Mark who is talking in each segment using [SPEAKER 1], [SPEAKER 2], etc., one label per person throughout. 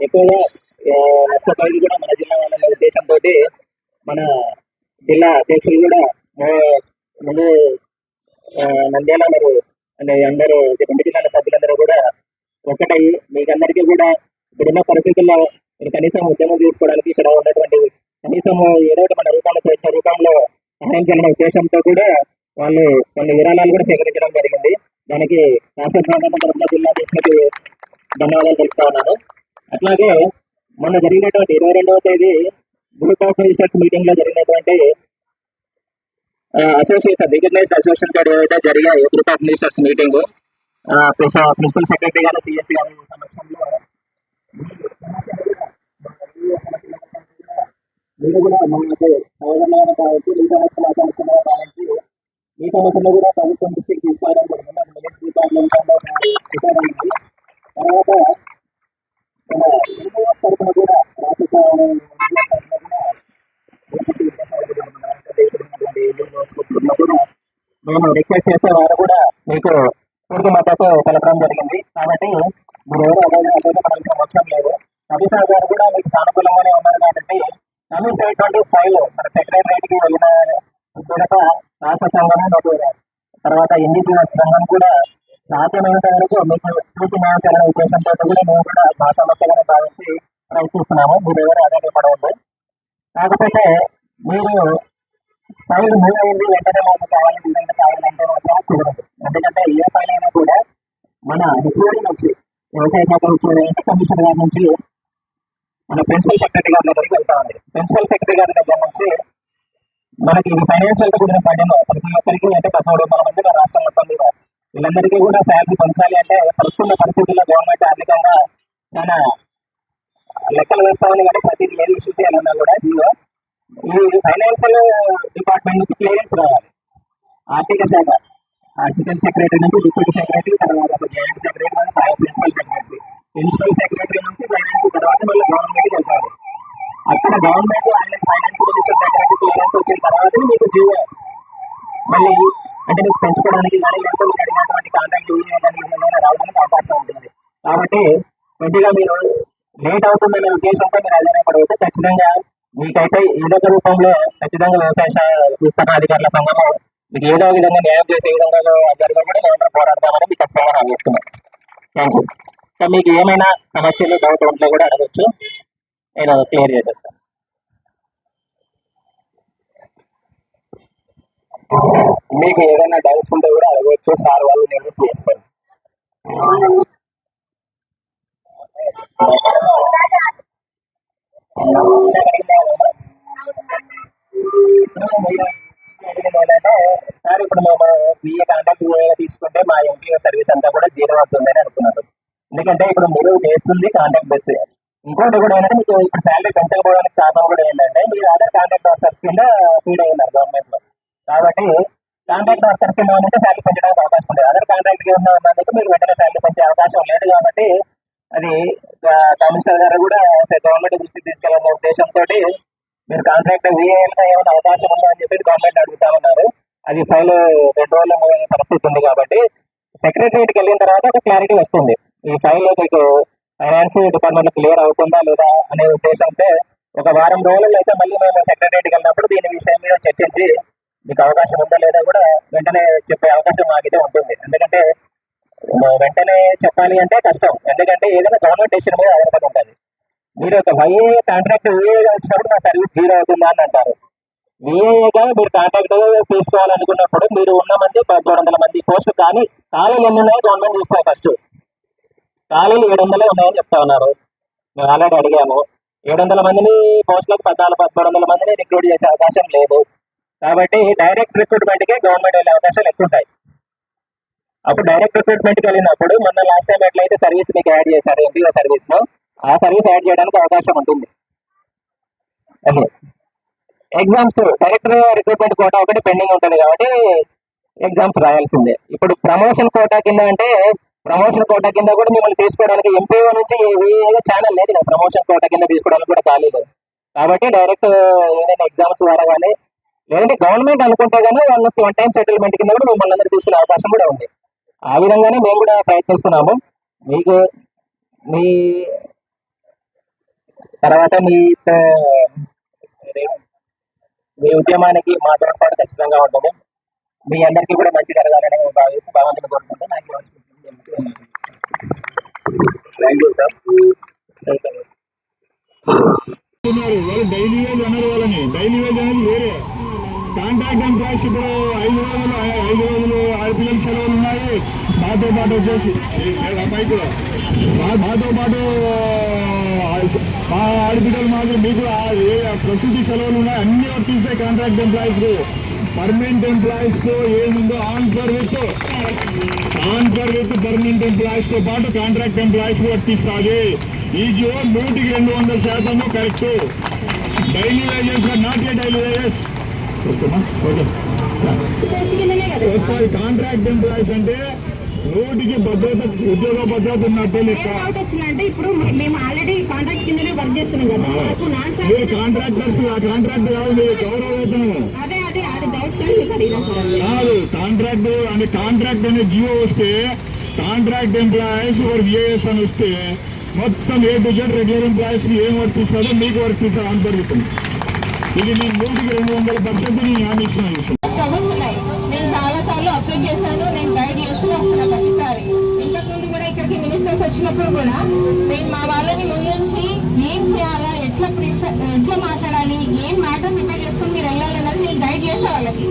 [SPEAKER 1] ఎక్కువగా నష్టపోయేది కూడా మన జిల్లా వాళ్ళ ఉద్దేశంతో మన జిల్లా అధ్యక్షులు కూడా ముందు నంద్యాల మరి అంటే అందరూ రెండు జిల్లాల సభ్యులందరూ కూడా ఒక్కటయ్యి మీకందరికీ కూడా ఇప్పుడున్న పరిస్థితుల్లో మీరు కనీసం ఉద్యమం తీసుకోవడానికి ఇక్కడ ఉన్నటువంటి కనీసం ఏదో మన రూపంలో ప్రయత్న రూపంలో సహాయం చేయాలనే ఉద్దేశంతో కూడా వాళ్ళు కొన్ని విరాళాలు కూడా సేకరించడం జరిగింది. దానికి రాష్ట్ర తరఫున జిల్లా అధ్యక్షులకు ధన్యవాదాలు తెలుపుతా ఉన్నాను. అట్లాగే మొన్న జరిగినటువంటి 22వ తేదీ గ్రూప్ ఆఫ్ మినిస్టర్స్ మీటింగ్ లో జరిగినటువంటి అసోసియేషన్ రికగ్నైజ్డ్ అసోసియేషన్ ఏదైతే జరిగాయి group of ministers meeting principal secretary గారు సిఎస్సీ గారి సమక్షంలో మీరు కూడా మాకు సౌకర్యాలు కావచ్చు మీ సమస్యలు కావచ్చు మీ సమస్యలు కూడా ప్రభుత్వం దృష్టికి తీసుకోవడం తర్వాత మన తరఫున కూడా రాష్ట్ర మేము రిక్వెస్ట్ చేసే వారు కూడా మీకు పూర్తి మద్దతు తెలపడం జరిగింది. కాబట్టి మీరు ఎవరు అభ్యర్థించాల్సిన అవసరం లేదు. కమిషనర్ గారు కూడా మీకు సానుకూలంగానే ఉన్నారు కాబట్టి కమిషన్ ఫైల్ మన సెక్రటరీకి వెళ్ళిన కూడా రాష్ట్ర సంఘం తర్వాత ఎన్డీపీఎస్ సంఘం కూడా సాధ్యమైనంత వరకు మీకు పూర్తి న్యాయం చేయాలనే ఉద్దేశంతో కూడా మేము కూడా మా సమస్యలను భావించి ప్రయత్నిస్తున్నాము. మీరు ఎవరు ఆధారపడవద్దు. కాకపోతే మీరు ఫైల్ మూవ్ అయింది వెంటనే మాకు కావాలి డిజైన్ కావాలంటే మాత్రం కుదరదు. ఎందుకంటే ఏ ఫైల్ అయినా కూడా మన హెచ్ఓడి నుంచి వ్యవసాయ శాఖ హెచ్ఓడి కమిషనర్ గారి నుంచి మన ప్రిన్సిపల్ సెక్రటరీ గారి దగ్గరికి వెళ్తా ఉంది. ప్రిన్సిపల్ సెక్రటరీ గారి దగ్గర నుంచి మనకి ఫైనాన్షియల్ గా కుదిరిన పడిన ప్రతి ఒక్కరికి అంటే 13,000 మంది మన రాష్ట్రం మొత్తం మీద వీళ్ళందరికీ కూడా శాలరీ పెంచాలి అంటే ప్రస్తుత పరిస్థితుల్లో గవర్నమెంట్ ఆర్థికంగా చాలా లెక్కలు వేస్తా ఉంది. కానీ ప్రతిదీ ఏది ఇష్యూ చేయాలన్నా కూడా ఈ ఫైనాన్షియల్ డిపార్ట్మెంట్ నుంచి క్లియరెన్స్ రావాలి. ఆర్థిక శాఖ అసిస్టెంట్ సెక్రటరీ నుంచి డిప్యూటీ సెక్రటరీ, తర్వాత joint secretary, principal secretary, principal secretary నుంచి ఫైనాన్స్ తర్వాత మళ్ళీ గవర్నమెంట్కి వెళ్తారు. అక్కడ గవర్నమెంట్ ఆయన ఫైనాన్స్ మినిస్టర్ దగ్గరికి క్లియరెన్స్ వచ్చిన తర్వాత మీకు జీవో మళ్ళీ అంటే మీకు పెంచుకోవడానికి కానీ లేకపోతే మీరు అడిగినటువంటి కాంట్రాక్ట్ కానీ రావడానికి అవకాశం ఉంటుంది. కాబట్టి కొద్దిగా మీరు లేట్ అవుతుందనే ఉద్దేశంతో మీరు ఆధారపడవచ్చు. ఖచ్చితంగా మీకైతే ఏదో ఒక రూపంలో ఖచ్చితంగా వ్యవసాయ విస్తరణ అధికారుల సంఘము మీకు ఏదో విధంగా న్యాయం చేసే విధంగా అధికారులు కూడా మేము పోరాడతామని మీకు ఖచ్చితంగా హామీ ఇస్తున్నాం. Thank you. సో మీకు ఏమైనా సమస్యలు డౌట్ ఉంటే కూడా అడగచ్చు, నేను క్లియర్ చేసేస్తాను. మీకు ఏదైనా డౌట్స్ ఉంటే కూడా అడగవచ్చు, సార్ వాళ్ళు నేను చేస్తాను. సార్ ఇప్పుడు మేము బిఏ కాంటాక్ట్ తీసుకుంటే మా ఎంపీఓ సర్వీస్ అంతా కూడా 0 అవుతుందని అనుకున్నారు. ఎందుకంటే ఇప్పుడు మీరు చేస్తుంది కాంటాక్ట్ బేస్. ఇంకోటి కూడా ఏంటంటే మీకు ఇప్పుడు శాలరీ పెంచకపోవడానికి కారణం కూడా ఏంటంటే మీరు అదర్ కాంటాక్ట్ వర్కర్స్ కింద ఫీడ్ అయినారు గవర్నమెంట్ లో. కాబట్టి కాంట్రాక్ట్ వర్కర్స్ కింద ఉంటే శాలరీ పెంచడానికి అవకాశం ఉంటుంది. అదర్ కాంట్రాక్ట్ కింద ఉన్నందుకు మీరు వెంటనే శాలరీ పెంచే అవకాశం లేదు. కాబట్టి అది కమిషనర్ గారు కూడా గవర్నమెంట్ దృష్టికి తీసుకెళ్లే ఉద్దేశంతో మీరు కాంట్రాక్ట్ వీఏఎల్గా ఏమైనా అవకాశం ఉందా అని చెప్పి గవర్నమెంట్ అడుగుతా ఉన్నారు. అది ఫైల్ 2 రోజుల్లో మూవైన పరిస్థితి ఉంది. కాబట్టి సెక్రటరీకి వెళ్ళిన తర్వాత ఒక క్లారిటీ వస్తుంది. ఈ ఫైల్ మీకు ఫైనాన్స్ డిపార్ట్మెంట్ క్లియర్ అవుతుందా లేదా అనే ఉద్దేశంతో ఒక వారం రోజుల్లో అయితే మళ్ళీ మేము సెక్రటరీకి వెళ్ళినప్పుడు దీని విషయం మీద చర్చించి మీకు అవకాశం ఉందా లేదా కూడా వెంటనే చెప్పే అవకాశం మాకైతే ఉంటుంది. ఎందుకంటే వెంటనే చెప్పాలి అంటే కష్టం. ఎందుకంటే ఏదైనా గవర్నమెంట్ డెసిషన్ మీద ఆధారపడి ఉంటుంది. మీరు ఒక వైఏ కాంట్రాక్ట్ విఏగా వచ్చినప్పుడు మా సర్వీస్ 0 అవుతుందా అని అంటారు. విఏగా మీరు కాంట్రాక్ట్ తీసుకోవాలనుకున్నప్పుడు మీరు ఉన్న మంది 1300 మంది పోస్టు, కానీ ఖాళీలు ఎన్ని ఉన్నాయో గవర్నమెంట్ చూస్తాయి. ఫస్ట్ ఖాళీలు 700 ఉన్నాయని చెప్తా ఉన్నారు. మేము ఆల్రెడీ అడిగాము. 700 మందిని పోస్టులకు 1300 మందిని రిక్రూట్ చేసే అవకాశం లేదు. కాబట్టి డైరెక్ట్ రిక్రూట్మెంట్కే గవర్నమెంట్ వెళ్ళే అవకాశాలు ఎక్కువ ఉంటాయి. అప్పుడు డైరెక్ట్ రిక్రూట్మెంట్కి వెళ్ళినప్పుడు మొన్న లాస్ట్ టైం ఎట్లయితే సర్వీస్ మీకు యాడ్ చేశారు ఎంపీఓ సర్వీస్ లో, ఆ సర్వీస్ యాడ్ చేయడానికి అవకాశం ఉంటుంది. అదే ఎగ్జామ్స్ డైరెక్ట్ రిక్రూట్మెంట్ కోటా ఒకటి పెండింగ్ ఉంటుంది కాబట్టి ఎగ్జామ్స్ రాయాల్సిందే. ఇప్పుడు ప్రమోషన్ కోటా కింద అంటే ప్రమోషన్ కోటా కింద కూడా మిమ్మల్ని తీసుకోవడానికి ఎంపీఓ నుంచి ఏదో ఛానల్ లేదు కదా, ప్రమోషన్ కోటా కింద తీసుకోవడానికి కూడా ఖాళీ. కాబట్టి డైరెక్ట్ ఏదైనా ఎగ్జామ్స్ ద్వారా కానీ లేదంటే గవర్నమెంట్ అనుకుంటే కానీ వాళ్ళు 1 టైం సెటిల్మెంట్ కింద కూడా మిమ్మల్ని అందరూ తీసుకునే అవకాశం కూడా ఉంది. ఆ విధంగానే మేము కూడా ప్రయత్నిస్తున్నాము. మీకు మీ తర్వాత మీ ఉద్యమానికి మా తోడ్పాటు ఖచ్చితంగా ఉంటుంది. మీ అందరికీ కూడా మంచి జరగాలని భావిస్తూ భగవంతుని కోరుకుంటూ నాకు థ్యాంక్ యూ సార్.
[SPEAKER 2] వాళ్ళు డైలీ వేజ్ అన్నారు, వాళ్ళని డైలీ వేజ్ అనేది వేరే. కాంట్రాక్ట్ ఎంప్లాయీస్ ఇప్పుడు 5 రోజులు ఆడపిల్లల సెలవులు ఉన్నాయి. మాతో పాటు వచ్చేసి మాతో పాటు మా ఆడపిల్లలు మాత్రం మీకు ప్రకృతి సెలవులు ఉన్నాయి, అన్ని వర్తిస్తాయి కాంట్రాక్ట్ ఎంప్లాయీస్. పర్మనెంట్ ఎంప్లాయీస్ తో ఏముందో on par with permanent employees తో పాటు కాంట్రాక్ట్ ఎంప్లాయీస్ వర్తిస్తుంది. ఈ GO 100% correct. Daily wages not a daily wages. ఒకసారి కాంట్రాక్ట్ ఎంప్లాయీస్ అంటే 100కి భద్రత, ఉద్యోగ భద్రత ఉన్నట్టే లెక్క.
[SPEAKER 3] అంటే ఇప్పుడు మేము ఆల్రెడీ కాంట్రాక్ట్ కిందనే వర్క్ చేస్తున్నాం కదా.
[SPEAKER 2] మీరు కాంట్రాక్టర్స్, ఆ కాంట్రాక్ట్ కాదు, మీరు గౌరవ వేతనం కాదు. కాంట్రాక్ట్ అంటే కాంట్రాక్ట్ అనే జియో వస్తే కాంట్రాక్ట్ ఎంప్లాయీస్ విఏఎస్ అని వస్తే మొత్తం A to Z regular employees కి ఏం వర్తిస్తుందో మీకు వర్తిస్తుంది అని జరుగుతుంది. ఇది నేను 100% నేను హామీ ఇచ్చిన విషయం.
[SPEAKER 3] నేను చాలా సార్లు అబ్జర్వ్ చేశాను, నేను గైడ్ చేస్తూ వస్తున్నా ప్రతిసారి. ఇంతకుముందు కూడా ఇక్కడికి మినిస్టర్స్ వచ్చినప్పుడు కూడా నేను మా వాళ్ళని ముందుంచి ఏం చేయాలా, ఎట్లా మాట్లాడాలి, ఏం మ్యాటర్ ప్రిపేర్ చేసుకుని మీరు వెళ్ళాలన్నది నేను గైడ్ చేసే వాళ్ళకి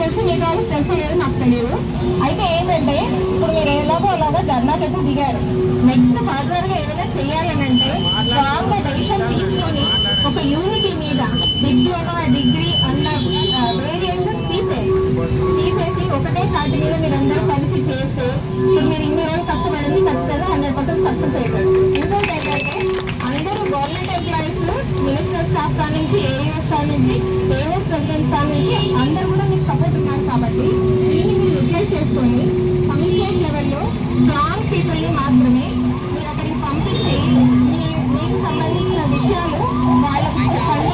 [SPEAKER 3] తెలుసు, మిగతా వాళ్ళకి తెలుసో లేదో నాకు తెలియదు. అయితే ఏంటంటే ఇప్పుడు మీరు అలాగా ధర్నాకైతే దిగారు. నెక్స్ట్ ఫర్దర్ గా ఏదైనా చేయాలనంటే స్ట్రాంగ్ గా డెసిషన్ తీసుకొని ఒక యూనిటీ మీద డిప్లొమా, డిగ్రీ అన్న వేరియేషన్ తీసేసి ఒకటే షార్ట్ మీద మీరు అందరూ కలిసి చేస్తే ఇప్పుడు మీరు ఇన్ని రోజులు కష్టపడింది ఖచ్చితంగా 100% సక్సెస్ అవుతారు. ఇంకోటి ఏంటంటే అందరూ గవర్నమెంట్ ఎంప్లాయీస్, మినిస్టర్ స్టాఫ్ కా నుంచి, ఏఎస్ కా నుంచి, ఏఎస్ ప్రెసిడెంట్ కా నుంచి అందరూ కూడా మీకు సపోర్ట్ ఉన్నారు. కాబట్టి దీన్ని మీరు యూటిలైజ్ చేసుకొని కమిషనరేట్ లెవెల్లో స్ట్రాంగ్ పీపుల్ని మాత్రమే మీరు అక్కడికి పంపించి మీకు సంబంధించిన విషయాలు వాళ్ళకి చెప్పాలి.